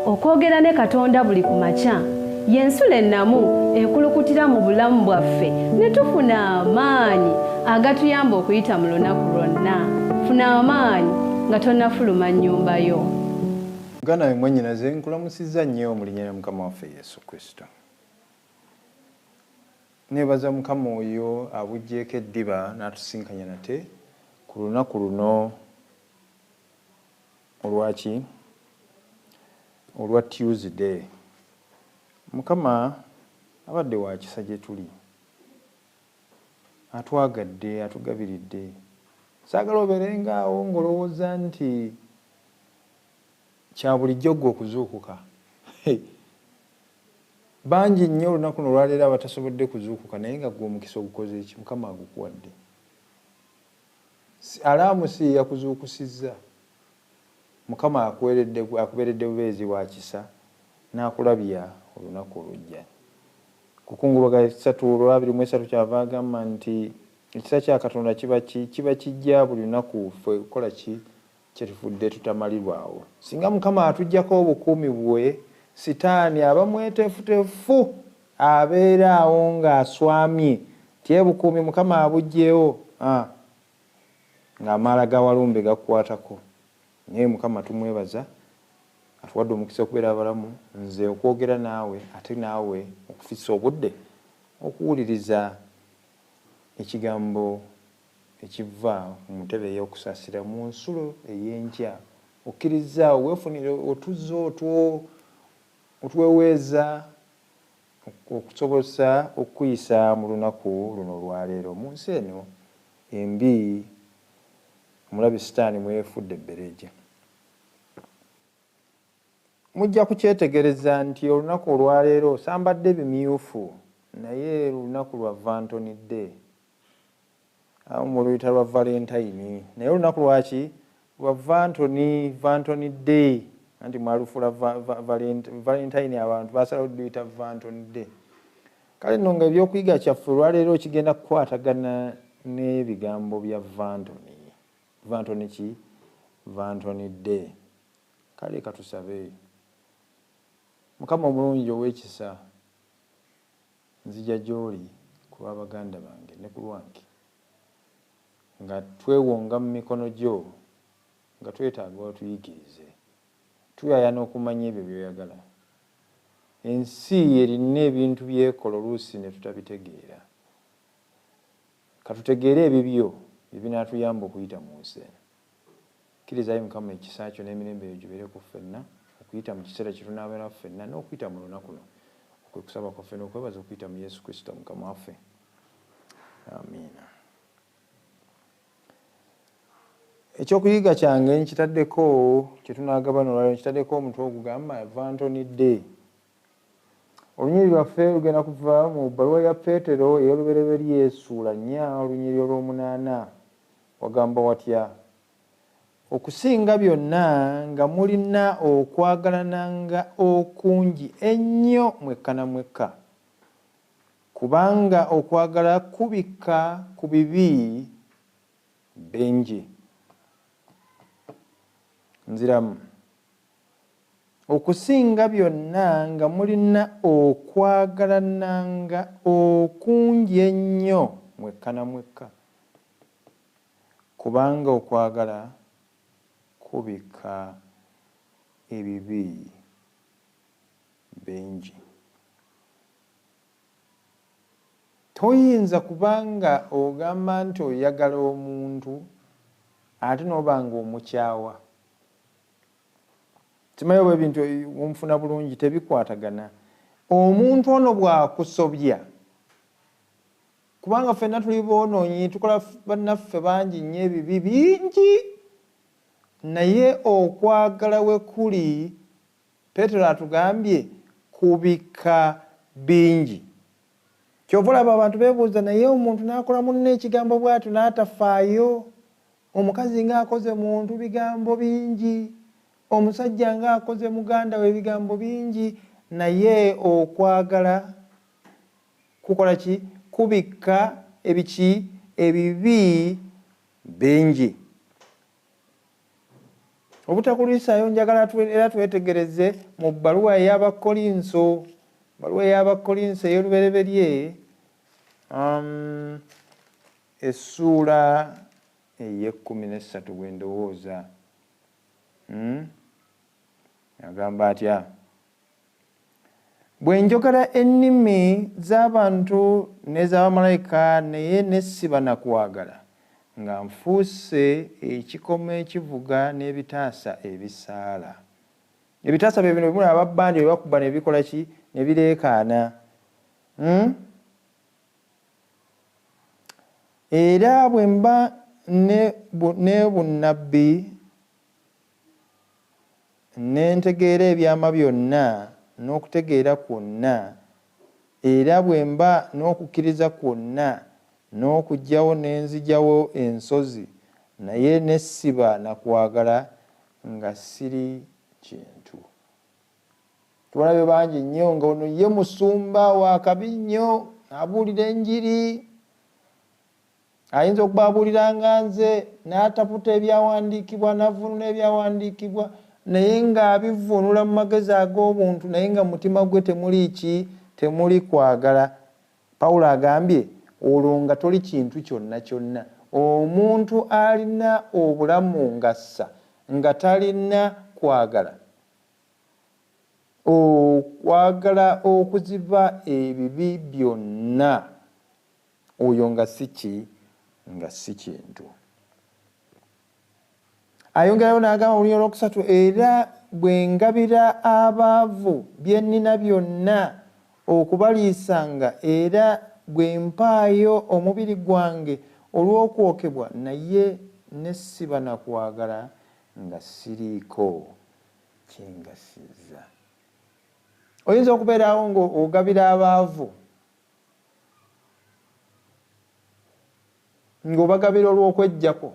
okwogera ne Katonda buli ku makya y'ensulo ennamu ekulukutira mu bulamu bwaffe ne tufuna amaanyi agatuyamba okuyita mu lunaku lwonna. Funa amaanyi nga tonnafuluma nnyumba yo. Muganda mwennyinaze nkulamusizza nnyo mu linnya lya Mukama waffe Yesu Kristo. Neebaza Mukama oyo abuggyeko eddiba n'atusinkanya nate ku lunaku luno olwaki? Olwa Tuesday. Mukama abadde wa kisa gye tuli. Atwagadde, atugabiridde. Saagala obeerenga awo ng'olowooza nti kya bulijjo ggwe okuzuukuka. Bangi nnyo olunaku olwaleero abatasobodde kuzuukuka naye nga ggwe omukisa ogukoze eki Mukama agukuwadde. Alaamu si yakuzuukusizza. Mukama akubeeredde bubeezi bwa kisa n'akulabya olunaku olujja. Kukungulwa 3:23 kyava agamba nti ekisa kya Katonda kiba kijja buli lunaku ffe kukola ki kyetufudde tutamalirwawo. Singa Mukama atuggyako obukuumi bwe, Sitaani aba mweteefuteefu abeera awo ng'aswamye ti bukuumi Mukama abuggyewo ng'amaala ga walumbe gakukwatako. Naye Mukama tumwebaza atuwadde omukisa okubeera abalamu, nze okwogera naawe ate naawe okufissa obudde okuwuliriza ekigambo ekiva mu ntebe ey'okusaasira mu nsulo ey'enkya. Okkiriza weefunire otuzzo otweweeza okusobosa okuyisa mu lunaku luno olwaleero. Mu nsi eno embi omulabi Sitaani mwefudde ebbereja. Mujja kukyetegereza nti olunaku olwaleero sambadde bimyufu naye olunaku lwa Vanton Day. Awo luyita lwa Valentine naye olunaku lwaki? Lwa Vanton Day. Anti mwalufuula Valentine abantu basalawo luyita Vanton Day. Kale nno nga ebyokuyiga kyaffe olwaleero kigenda kukwatagana n'ebigambo bya Vanton. Vanton ki? Vanton Day. Kale katusabe. Mukama omulungi ow'ekisa, nzija gy'oli ku lw'abaganda bange ne ku lwange, nga twewonga mu mikono gyo, nga twetaaga otuyigirize, tuyayana okumanya ebyo by'oyagala. Ensi erina ebintu byekola oluusi ne tutabitegeera. Katutegeere ebibyo ebinaatuyamba okuyita mu nsi eno. Kkirizayo Mukama ekisa kyo n'emirembe egyo gibeere ku ffenna, okuyita mu kiseera kye tunaabeera ffenna n'okuyita mu lunaku luno. Okwekusaba kwaffe n'okwebaza okuyita mu Yesu Kristo Mukama waffe. Amiina. Ekyokuyiga kyange nkitaddeko kye tunaagabana olwaleero nkitaddeko omutwe ogugamba Vanton Day. Olunyiri lwaffe lugenda kuva mu bbaluwa ya Peetero ey'olubereberye Ssuula 4 olunyiri olw'omunaana. Wagamba watya? Okusinga byonna nga mulina okwagalananga okungi ennyo mwekka na mwekka, kubanga okwagala kubikka ku bibi bingi. Nziramu. Okusinga byonna nga mulina okwagalananga okungi ennyo mwekka na mwekka, kubanga okwagala kubika ebibi bingi. Toyinza kubanga ogamba nti oyagala omuntu ate n'obanga omukyawa. Kimanyi oba ebintu omufuna bulungi tebikwatagana. Omuntu ono bw'akusobya, kubanga ffenna tuli boonoonyi, tukola bannaffe bangi nnyo ebibi bingi, naye okwagala we kuli, Peetero atugambye kubika bingi. Kyova olaba abantu beebuuza naye omuntu n'akola munne ekigambo bw'atyo n'atafaayo. Omukazi ng'akoze muntu bigambo bingi, omusajja ng'akoze muganda we bigambo bingi, naye okwagala kukola ki? Kubika ebibi bingi. obutakulisaayo njagala era twetegereze mu bbaluwa ey'Abakolinso, bbaluwa ey'Abakolinso ey'olubereberye essuula ey'13 bwe ndowooza. Agamba atya? Bwe njogera ennimi z'abantu n'ez'abamalayika naye nessiba na kwagala, nga nfuuse ekikomo ekivuga n'ebitaasa ebisaala. Ebitaasa bye bino bimulaba babbandi bye bakuba ne bikola ki? Ne bireekaana. Era bwe mba ne bunnabbi ne ntegeera ebyama byonna n'okutegeera kwonna, era bwe mba n'okukkiriza kwonna n'okugyawo n'enzigyawo ensozi, naye nessiba na kwagala, nga siri kintu. Tuwalabe bangi nnyo nga ono ye musumba wa kabi nnyo, abuulira enjiri. Ayinza okuba abuuliranga nze n'ataputa ebyawandiikibwa n'avunula ebyawandiikibwa, naye ng'abivunula mu magezi ag'obuntu, naye nga mu mutima gwe temuli ki? Temuli kwagala. Pawulo agambye olwo nga toli kintu kyonna kyonna. Omuntu alina obulamu ngassa nga talina kwagala, okwagala okuziba ebibi byonna, oyo nga si ki? Nga si kintu. Ayongerayo n'agamba mu lunyolo olwokusatu, era bwe ngabira abaavu bye nnina byonna okubaliisanga, era bwe mpaayo omubiri gwange olw'okwokebwa, naye nessiba na kwagala, nga siriiko kyengasiza. Oyinza okubeerawo ng'ogabira abaavu, ng'obagabira olw'okweggyako.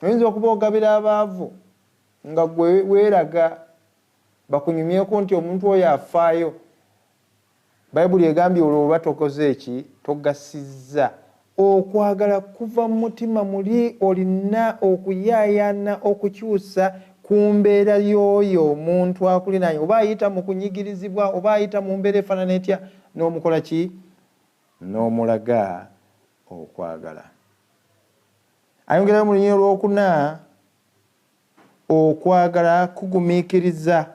Oyinza okuba ogabira abaavu nga gwe weeraga bakunyumyeko nti omuntu oyo afaayo. Bayibuli egambye olwo oba tokoze eki? Togasizza. Okwagala kuva mu mutima muli, olina okuyaayaana okukyusa ku mbeera y'oyo omuntu akulinaanye, oba ayita mu kunyigirizibwa, oba ayita mu mbeera efaanana etya, n'omukola ki? N'omulaga okwagala. Ayongerayo mu lunyiriri olwokuna, okwagala kugumiikiriza.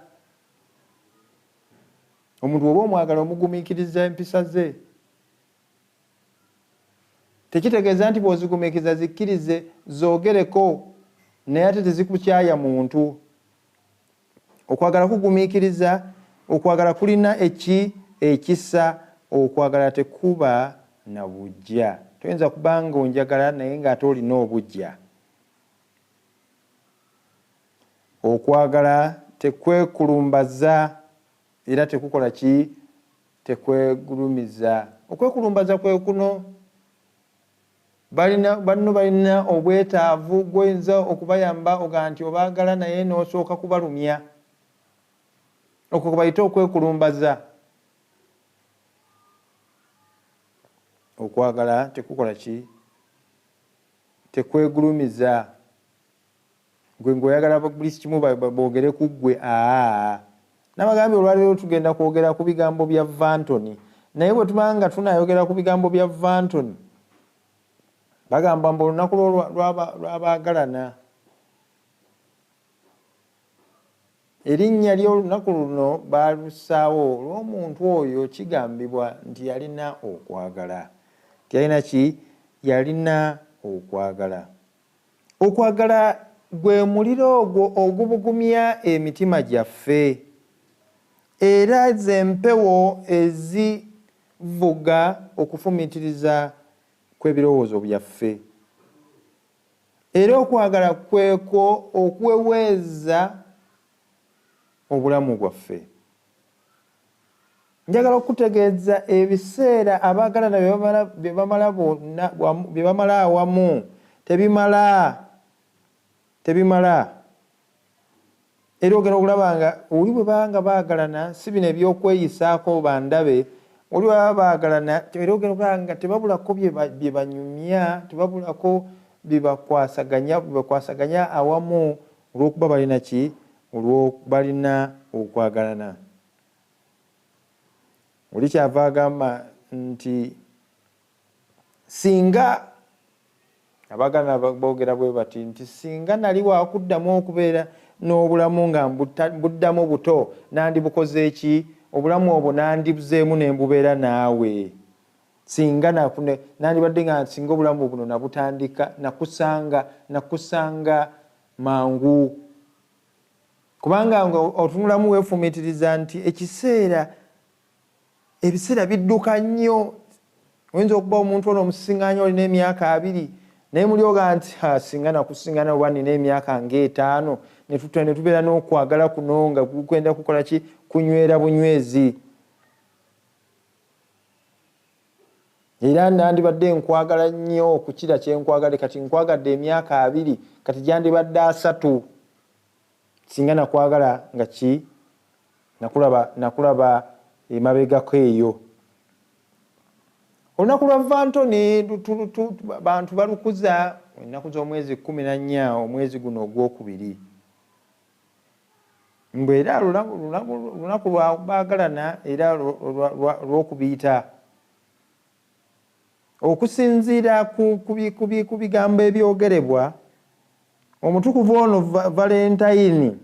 Omuntu oba omwagala omugumiikiriza empisa ze. Tekitegeeza nti bw'ozigumiikiriza zikkirize zoogereko naye ate tezikukyaya muntu. Okwagala kugumiikiriza, okwagala kulina ekisa, okwagala tekuba na bujja. Toyinza kuba nga onjagala naye ng'ate olina obujja. Okwagala tekwekulumbaza era tekukola ki? Tekwegulumiza. Okwekulumbaza kwe kuno, banno balina obwetaavu gwoyinza okubayamba oga nti obaagala naye n'osooka kubalumya. Okwo kubayita okwekulumbaza. Okwagala tekukola ki? Tekwegulumiza. Gwe ng'oyagala buli kimu boogere ku ggwe. Nabagambye olwaleero tugenda kwogera ku bigambo bya Vanton, naye bwe tuba nga tunayogera ku bigambo bya Vanton, bagamba mbu olunaku lw'abaagalana. Erinnya ly'olunaku luno baalusaawo olw'omuntu oyo kigambibwa nti yalina okwagala. Yalina ki? Yalina okwagala. Okwagala gwe muliro ogwo ogubugumya emitima gyaffe, era z'empewo ezivuga okufumiitiriza kw'ebirowoozo byaffe. Era okwagala kweko okweweeza obulamu bwaffe. Njagala okutegeeza ebiseera abaagalana bye bamala awamu tebimala. Era ogenda okulaba nga oli bwe banga baagalana, si bino ebyokweyisaako bandabe, oli baba baagalana, era ogenda okulaba nga tebabulako bye banyumya, tebabulako bye bakwasaganya awamu olw'okuba balina ki balina okwagalana. Oli kyava agamba nti singa abaagala boogera bwe bati nti singa nali wakuddamu okubeera n'obulamu nga buddamu buto nandibukoze eki, obulamu obwo nandibuzeemu ne mbubeera naawe. Singa nandibadde nga singa obulamu buno nabutandika nakusanga mangu. Kubanga otunulamu weefumiitiriza nti ebiseera bidduka nnyo. Oyinza okuba omuntu ono omusisiŋŋaanya olina emyaka 2 naye mulyoga nti singa nakusingana oba nina emyaka nga 5 ne tubeera n'okwagala kuno nga kwenda kukola ki, kunywera bunywezi. Era nandibadde nkwagala nnyo okukira kyenkwagala, kati nkwagadde emyaka 2 kati gyandibadde 3 singa nakwagala nga ki nakulaba emabegako eyo. Olunaku lwa Vanton bantu balukuza ennaku z'omwezi 14 omwezi guno ogwokubiri. Mbwe era lunaku lwa baagalana era lw'okubiyita. Okusinziira ku bigambo ebyogerebwa, omutukuvu ono Valentine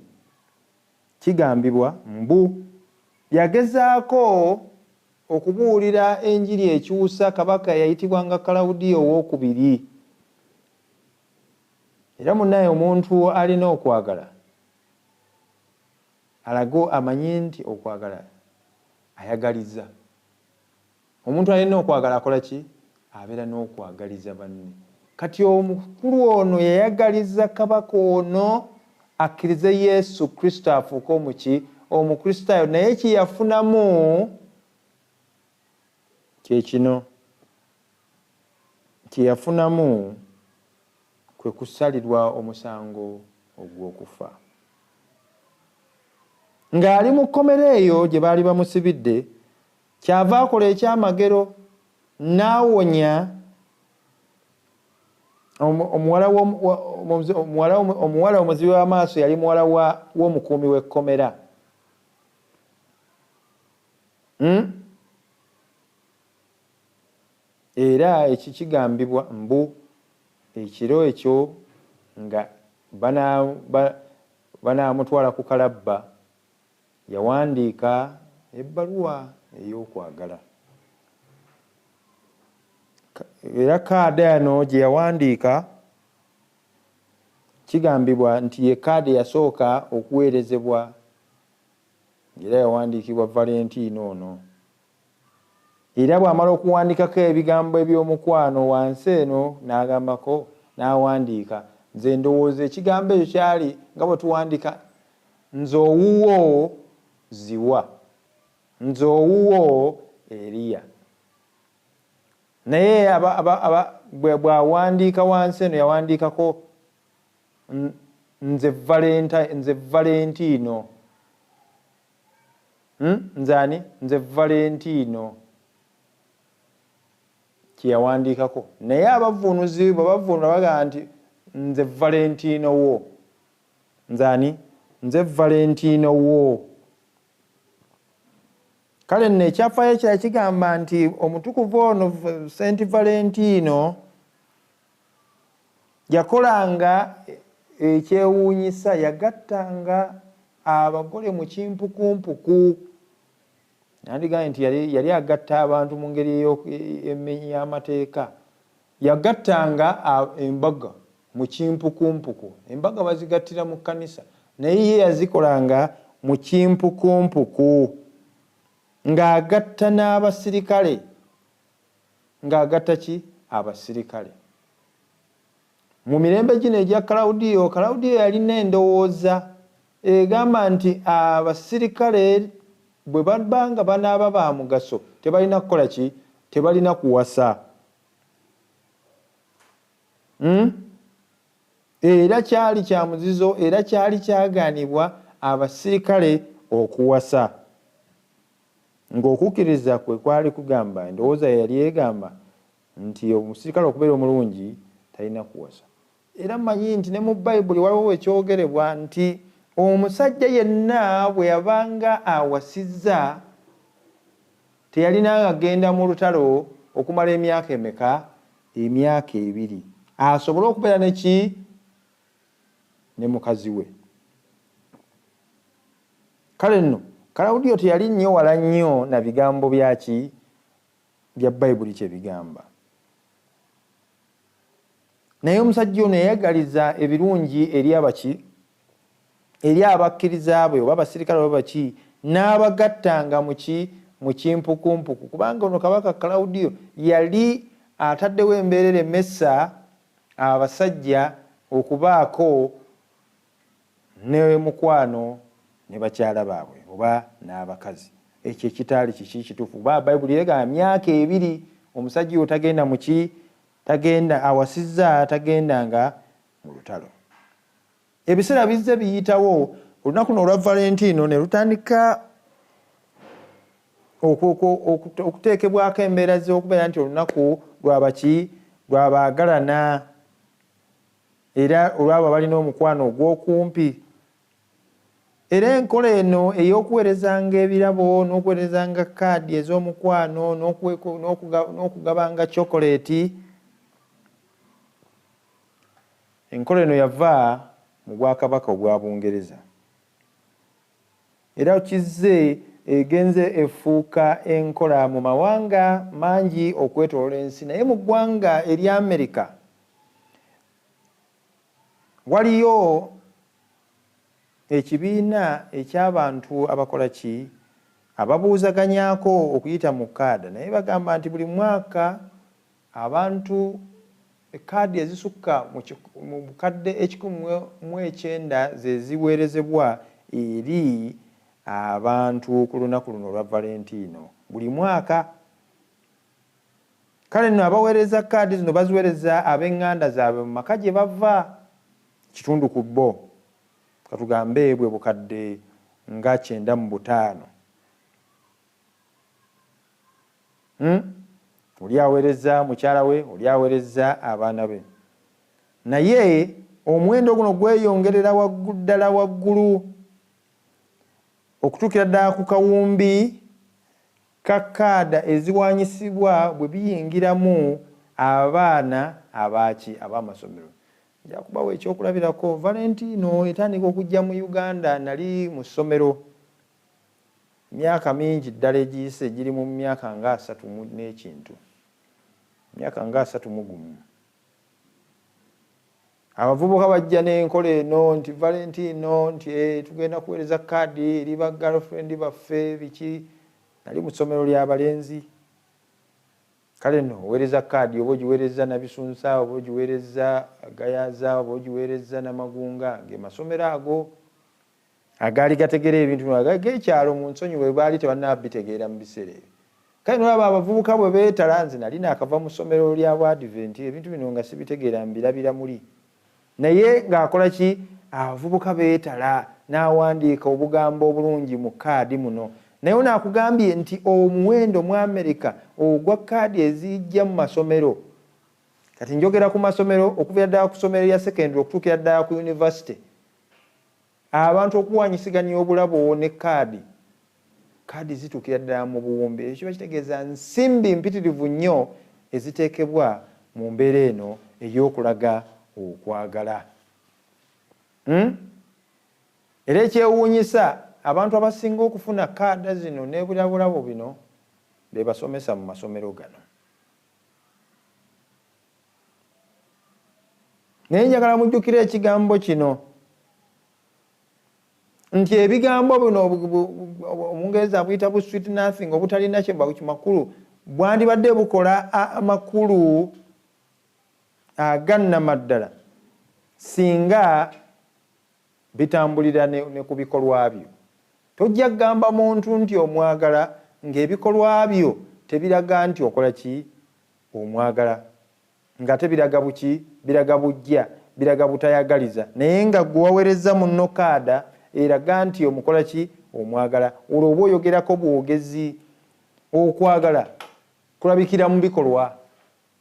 kigambibwa mbu yagezaako okubuulira enjiri ekyusa kabaka yayitibwanga Kalawudiyo II. Era munnaye omuntu alina okwagala alago amanyi nti okwagala ayagaliza. Omuntu alina okwagala akola ki? Abeera n'okwagaliza banne. Kati omukulu ono yayagaliza kabaka ono akkirize Yesu Kristo afuuke omukristaayo, naye kyeyafunamu kyekino. Kyeyafunamu kwe kusalirwa omusango ogw'okufa. Ng'ali mu kkomera eyo gye baali bamusibidde, kyava akola ekyamagero n'awonya omuwala omuzibe w'amaaso, yali muwala w'omukuumi w'ekkomera. Era ekikigambibwa mbu ekiro ekyo nga banaamutwala ku kalabba yawandiika ebbaluwa ey'okwagala. Era kaadi eno gye yawandiika kigambibwa nti ye kaadi yasooka okuweerezebwa, era yawandiikibwa Valentine ono. Era bw'amala okuwandiikako ebigambo eby'omukwano wansi eno n'agambako n'awandiika, nze ndowooza ekigambo ekyo kyali nga bwe tuwandiika nze owuwo ziwa, nze owuwo Eriya. Naye bw'awandiika wansi eno yawandiikako nze Valentino. Nzani? Nze Valentino kyeyawandiikako. Naye abavuunuzi bwe bavuunula bagamba nti nze Valentino wo. Nzani? Nze Valentino wo. Kale nno ekyafaayo ekirala kigamba nti omutukuvu ono Saint Valentino yakolanga ekyewuunyisa, yagattanga abagole mu kimpukumpuku. Nandigaye nti yali agatta abantu mu ngeri y'amateeka. Yagattanga embaga mu kimpukumpuku. Embaga bazigattira mu kkanisa, naye ye yazikolanga mu kimpukumpuku ng'agatta n'abasirikale. Ng'agatta ki? Abasirikale. Mu mirembe gino egya Kalawudiyo yalina endowooza egamba nti abasirikale bwe babanga banaaba ba mugaso tebalina kukola ki? Tebalina kuwasa. Era kyali kya muzizo, era kyali kyagaanibwa abasirikale okuwasa. Ng'okukkiriza kwe kwali kugamba, endowooza yali egamba nti omusirikale okubeera omulungi talina kuwasa. era mmanyi nti ne mu Bayibuli waliwo ekyogerebwa nti omusajja yenna bwe yabanga awasizza teyalina agenda mu lutalo okumala emyaka emeka? Emyaka 2 asobole okubeera neki ne mukazi we. Kale nno Kalawudiyo teyali nnyo wala nnyo na bigambo byaki bya Bayibuli kye bigamba, naye omusajja ono yayagaliza ebirungi eri abaki, eri abakkiriza be oba abasirikale oba baki, n'abagattanga mu kimpukumpuku, kubanga ono kabaka Kalawudiyo yali ataddewo embeerera emmesa abasajja okubaako ne mukwano ne bakyala baabwe oba n'abakazi. Ekyo ekitaali kiki kituufu? Kuba Bayibuli egamba myaka 2 omusajja oyo tagenda muki, tagenda awasizza, tagendanga mu lutalo. Ebiseera bizze biyitawo, olunaku luno olwa Valentino ne lutandika okuteekebwako embeera z'okubeera nti olunaku lwabaki, lwabaagalana, era olwabo balina omukwano ogw'okumpi. Era enkola eno ey'okuweerezanga ebirabo n'okuweerezanga kaadi ez'omukwano n'okugabanga chokoleti, enkola eno yava mu Bwakabaka obwa Bungereza, era kizze egenze efuuka enkola mu mawanga mangi okwetoloola ensi. Naye mu ggwanga erya Amerika waliyo ekibiina eky'abantu abakola ki, ababuuzaganyako okuyita mu kaada, naye bagamba nti buli mwaka abantu kaadi ezisukka mu bukadde 119 ze ziweerezebwa eri abantu ku lunaku luno olwa Valentino buli mwaka. Kale nno abaweereza kaadi zino baziweereza ab'eŋŋanda zaabwe mu maka gye bava, kitundu ku bo, katugambe bwe bukadde nga 95. Oli aweereza mukyala we, oli aweereza abaana be. Naye omuwendo guno gweyongerera ddala waggulu okutuukira ddala ku kawumbi ka kaada eziwanyisibwa bwe biyingiramu abaana ab'amasomero. Nja kubawo ekyokulabirako. Valentino etandika okujja mu Uganda nali mu ssomero myaka mingi ddala egiyise, giri mu myaka nga 3 n'ekintu, myaka nga 31. Abavubuka bajja n'enkola eno nti Valentino nti tugenda kuweereza kaadi eri ba girlfriend baffe biki. Nali mu ssomero ly'abalenzi. Kale nno oweereza kaadi, oba ogiweereza Nabisunsa, oba ogiweereza Gayaza, oba ogiweereza Namagunga, ng'amasomero ago agaali gategera ebintu ag'ekyalo mu nsonyi bwe baali tebannabitegeera mu biseera ebyo. Kale nolaba abavubuka bwe beetala, nze nali naakava mu ssomero ly'Abadventi, ebintu bino nga sibitegeera mbirabira muli. Naye ng'akola ki? Abavubuka beetala n'awandiika obugambo obulungi mu kaadi muno. Naye naakugambye nti omuwendo mu Amerika ogwa kaadi ezijja mu masomero, kati njogera ku masomero okuviira ddala ku ssomero lya secondary okutuukira ddala ku university, abantu okuwanyisiganya obulabo ne kaadi zituukira ddala mu buwumbi. Ekyo kitegeeza nsimbi mpitirivu nnyo eziteekebwa mu mbeera eno ey'okulaga okwagala. Era ekyewuunyisa, abantu abasinga okufuna kaada zino n'ebulabulabo bino be basomesa mu masomero gano. Naye njagala mujjukire ekigambo kino nti ebigambo bino Omungereza abuyita bu sweet nothing, obutalina kimakulu, bwandibadde bukola amakulu agannamaddala singa bitambulira ne ku bikolwa byo. Tojja kugamba muntu nti omwagala ng'ebikolwa byo tebiraga nti okola ki? Omwagala. Nga tebiraga buki? Biraga bujja, biraga butayagaliza. Naye nga gwe waweereza munno kaada eraga nti omukola ki? Omwagala. Olwo oba oyogerako bwogezi. Okwagala kulabikira mu bikolwa,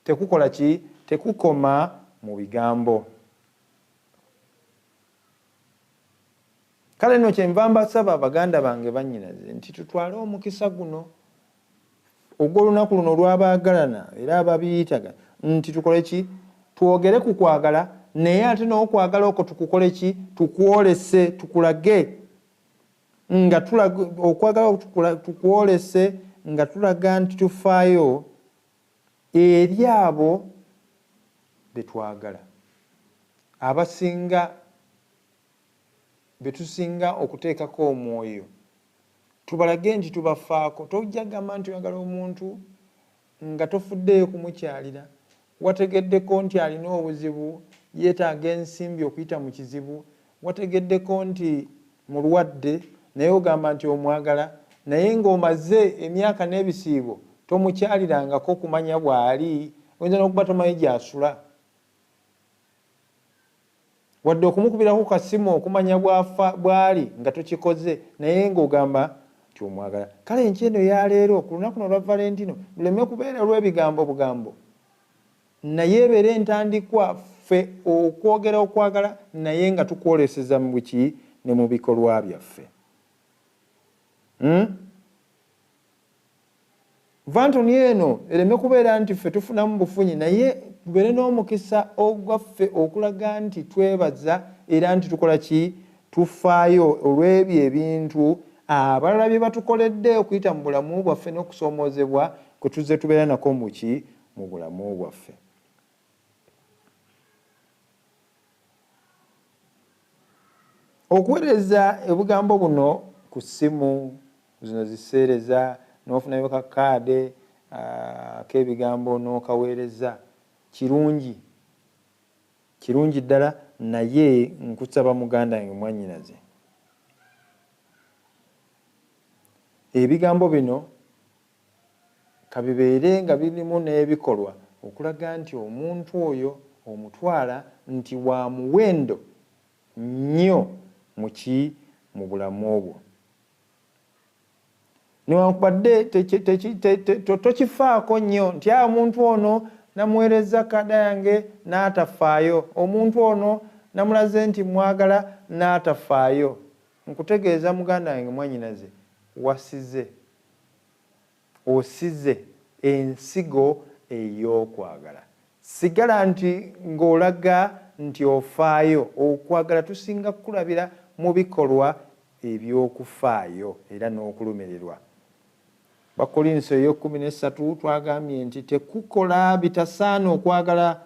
tekukola ki? Tekukoma mu bigambo. kale nno kyenva mbasaba baganda bange bannyinaze nti tutwale omukisa guno ogw'olunaku luno olwabaagalana era ababiyitaga nti tukole ki twogere ku kwagala naye ate n'okwagala okwo tukukole ki tukwolese tukulage nga okwagala tukwolese nga tulaga nti tufaayo eri abo betwagala abasinga betusinga okuteekako omwoyo tubalage nti tubafaako. Tojja gamba nti oyagala omuntu nga tofuddeeyo kumukyalira wategeddeko nti alina obuzibu yeetaaga ensimbi okuyita mu kizibu wategeddeko nti mulwadde naye ogamba nti omwagala naye ng'omaze emyaka n'ebisiibo tomukyalirangako kumanya bw'ali oyinza n'okuba tomanyi gy'asula wadde okumukubirako kasimu okumanya bw'ali nga tokikoze naye ng'ogamba nti omwagala. Kale enki eno yaleero ku lunaku no lwa Valentino luleme kubeera olw'ebigambo bugambo naye ebeere entandikwa ffe okwogera okwagala naye nga tukwoleseza mu buki ne mu bikolwa byaffe. Vanton eno ereme kubeera nti ffe tufunamu bufunyi naye tubeere n'omukisa ogwaffe okulaga nti twebaza era nti tukola ki tufaayo olw'ebyo ebintu abalala bye batukoledde okuyita mu bulamu bwaffe n'okusoomoozebwa kwe tuzze tubeera nako mu ki mu bulamu bwaffe. Okuweereza ebigambo buno ku ssimu zino ziseereza n'ofunayo kakaade k'ebigambo n'okaweereza kirungi ddala naye nkusaba muganda wange mwannyinaze ebigambo bino kabibeere nga birimu n'ebikolwa okulaga nti omuntu oyo omutwala nti wa muwendo nnyo mu bulamu obwo newankubadde tokifaako nnyo nti omuntu ono namuweereza kada yange n'atafaayo omuntu ono namulaze nti mwagala n'atafaayo. Nkutegeeza muganda wange mwannyinaze osize ensigo ey'okwagala. Sigala nti ng'olaga nti ofaayo. Okwagala tusinga kulabira mu bikolwa eby'okufaayo era n'okulumirirwa. Bakolinso 13 twagambye nti tekukola bitasaana okwagala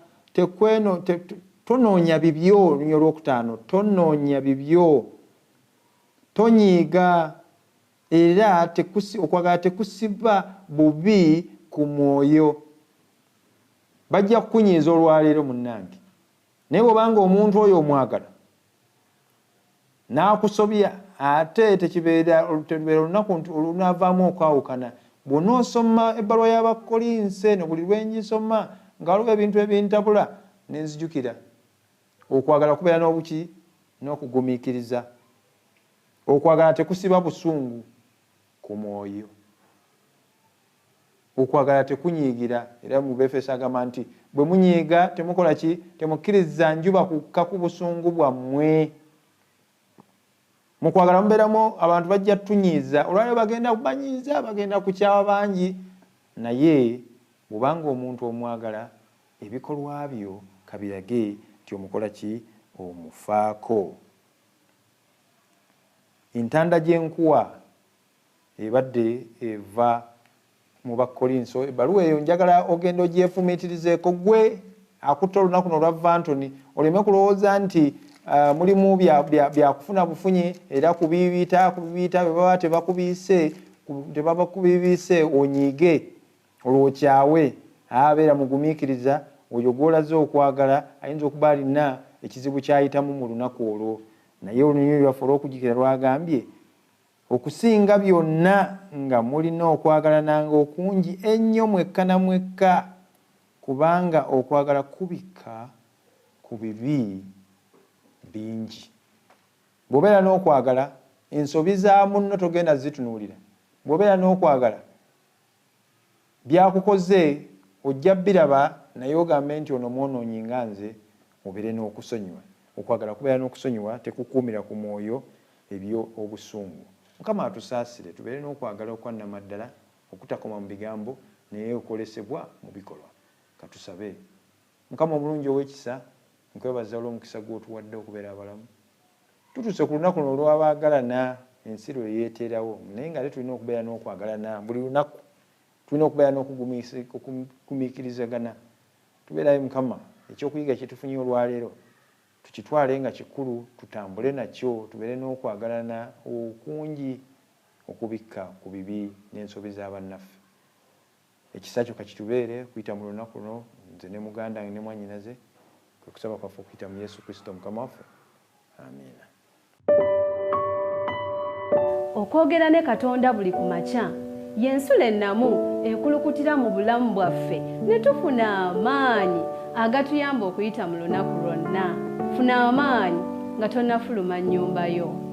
tonoonya bibyo. Lunya olwokutaano tonoonya bibyo tonyiiga era okwagala tekusiba bubi ku mwoyo. Bajja kukunyiiza olwaleero munnange naye bw'obanga omuntu oyo omwagala n'akusobya ate tekibeera olunaku nti olunaavaamu okwawukana. Bw'onoosoma ebbaluwa y'Abakolinse no buli lwe ngisoma nga waliwo ebintu ebintabula ne nzijukira okwagala kubeera n'obuki n'okugumiikiriza. Okwagala tekusiba busungu ku mwoyo. Okwagala tekunyiigira era mu Befeso agamba nti bwe munyiiga temukola ki temukkiriza njuba kukka ku busungu bwammwe. Mu kwagala mubeeramu abantu bajja tunyiiza olwaliro bagenda kubanyiiza bagenda kukyawa bangi naye bw'obanga omuntu omwagala ebikolwa byo kabirage nti omukola ki omufaako. Entanda gy'enkuwa ebadde eva mu Bakolinso ebbaluwa eyo njagala ogenda ogyefumiitirizeeko gwe akutta olunaku olwa Vanton oleme kulowooza nti mulimu byakufuna bufunyi era kubibiita bwe baba tebabakubibiise onyiige olwokyawe abeera mugumiikiriza oyo gw'olaze okwagala ayinza okuba alina ekizibu kyayitamu mu lunaku olwo naye olunyonyi lwaffe olw'okujjukira lwagambye okusinga byonna nga mulina okwagalananga okungi ennyo mwekka na mwekka kubanga okwagala kubikka ku bibi bingi. Bw'obeera n'okwagala ensobi za munno togenda zitunuulira. Bw'obeera n'okwagala byakukoze ojja biraba naye ogambe nti ono mwonoonyi nga nze obeere n'okusonyiwa. Okwagala kubeera n'okusonyiwa tekukuumira ku mwoyo ebyo obusungu. Mukama atusaasire tubeere n'okwagala okwannamaddala okutakoma mu bigambo naye okolesebwa mu bikolwa. Katusabe. Mukama omulungi ow'ekisa, nkwebaza olw'omukisa gw'otuwadde okubeera abalamu. Tutuuse ku lunaku luno olw'abaagalana, ensi lwe yeeterawo, naye nga tulina okubeera n'okwagalana buli lunaku, tulina okubeera n'okugumiikirizagana. Tubeerayo Mukama, ekyokuyiga kye tufunye olwaleero tukitwale nga kikulu, tutambule nakyo, tubeere n'okwagalana okungi okubikka ku bibi n'ensobi za bannaffe. Ekisa kyo kakitubeere kuyita mu lunaku luno, nze ne muganda ne mwannyinaze, kwe kusaba kwaffe okuyita mu Yesu Kristo Mukama waffe. Amiina. Okwogera ne Katonda buli ku makya y'ensulo ennamu ekulukutira mu bulamu bwaffe ne tufuna amaanyi agatuyamba okuyita mu lunaku lwonna. Funa amaanyi nga tonnafuluma nnyumba yo.